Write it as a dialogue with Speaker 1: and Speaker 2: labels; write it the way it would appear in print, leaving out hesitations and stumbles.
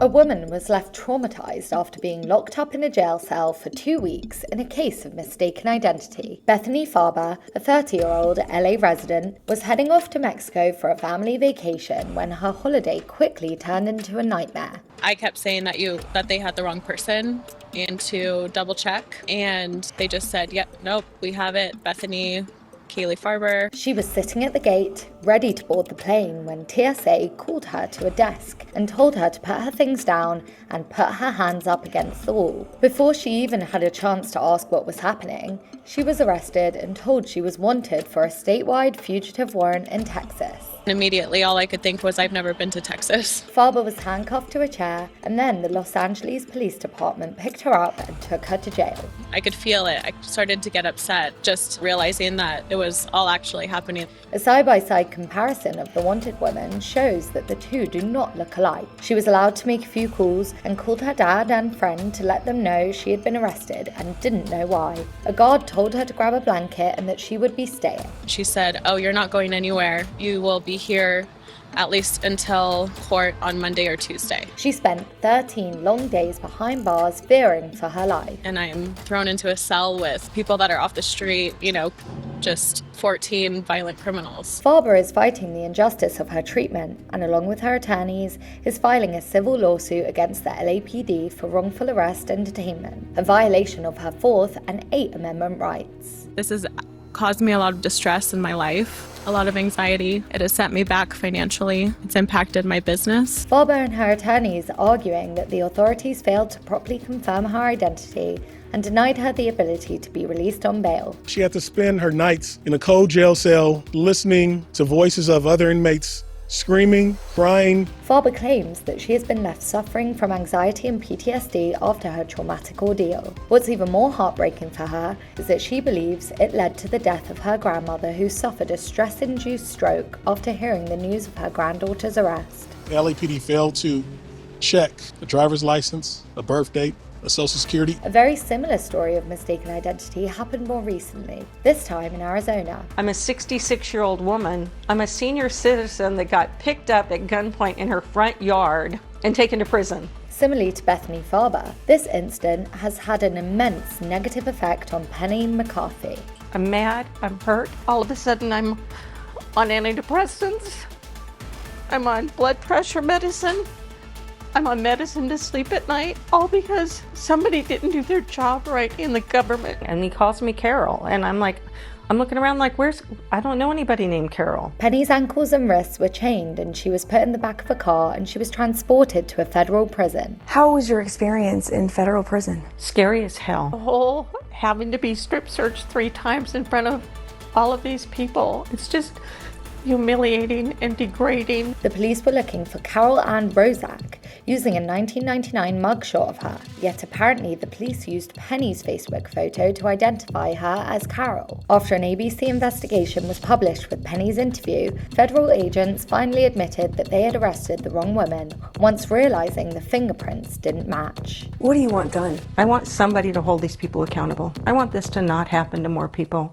Speaker 1: A woman was left traumatized after being locked up in a jail cell for 2 weeks in a case of mistaken identity. Bethany Farber, a 30-year-old LA resident, was heading off to Mexico for a family vacation when her holiday quickly turned into a nightmare.
Speaker 2: I kept saying that they had the wrong person and to double check, and they just said, yep, nope, we have it, Bethany Farber.
Speaker 1: She was sitting at the gate, ready to board the plane, when TSA called her to a desk and told her to put her things down and put her hands up against the wall. Before she even had a chance to ask what was happening, she was arrested and told she was wanted for a statewide fugitive warrant in Texas.
Speaker 2: Immediately, all I could think was, I've never been to Texas.
Speaker 1: Farber was handcuffed to a chair, and then the Los Angeles Police Department picked her up and took her to jail.
Speaker 2: I could feel it. I started to get upset, just realizing that it was all actually happening.
Speaker 1: A side-by-side comparison of the wanted woman shows that the two do not look alike. She was allowed to make a few calls and called her dad and friend to let them know she had been arrested and didn't know why. A guard told her to grab a blanket and that she would be staying.
Speaker 2: She said, oh, you're not going anywhere. You will be here at least until court on Monday or Tuesday.
Speaker 1: She spent 13 long days behind bars fearing for her life.
Speaker 2: And I am thrown into a cell with people that are off the street, just 14 violent criminals.
Speaker 1: Farber is fighting the injustice of her treatment and, along with her attorneys, is filing a civil lawsuit against the LAPD for wrongful arrest and detainment, a violation of her 4th and 8th Amendment rights.
Speaker 2: This has caused me a lot of distress in my life, a lot of anxiety. It has set me back financially. It's impacted my business.
Speaker 1: Farber and her attorneys are arguing that the authorities failed to properly confirm her identity and denied her the ability to be released on bail.
Speaker 3: She had to spend her nights in a cold jail cell listening to voices of other inmates screaming, crying.
Speaker 1: Farber claims that she has been left suffering from anxiety and PTSD after her traumatic ordeal. What's even more heartbreaking for her is that she believes it led to the death of her grandmother, who suffered a stress-induced stroke after hearing the news of her granddaughter's arrest.
Speaker 3: The LAPD failed to check a driver's license, a birth date, a social security.
Speaker 1: A very similar story of mistaken identity happened more recently, this time in Arizona.
Speaker 4: I'm a 66-year-old woman. I'm a senior citizen that got picked up at gunpoint in her front yard and taken to prison.
Speaker 1: Similarly to Bethany Farber, this incident has had an immense negative effect on Penny McCarthy.
Speaker 4: I'm mad, I'm hurt. All of a sudden I'm on antidepressants. I'm on blood pressure medicine. I'm on medicine to sleep at night, all because somebody didn't do their job right in the government. And he calls me Carol, and I'm looking around like, I don't know anybody named Carol.
Speaker 1: Penny's ankles and wrists were chained, and she was put in the back of a car, and she was transported to a federal prison.
Speaker 5: How was your experience in federal prison?
Speaker 4: Scary as hell. The whole having to be strip searched 3 times in front of all of these people, it's just humiliating and degrading.
Speaker 1: The police were looking for Carol Ann Bozak, using a 1999 mugshot of her, yet apparently the police used Penny's Facebook photo to identify her as Carol. After an ABC investigation was published with Penny's interview, federal agents finally admitted that they had arrested the wrong woman, once realizing the fingerprints didn't match.
Speaker 5: What do you want done?
Speaker 4: I want somebody to hold these people accountable. I want this to not happen to more people.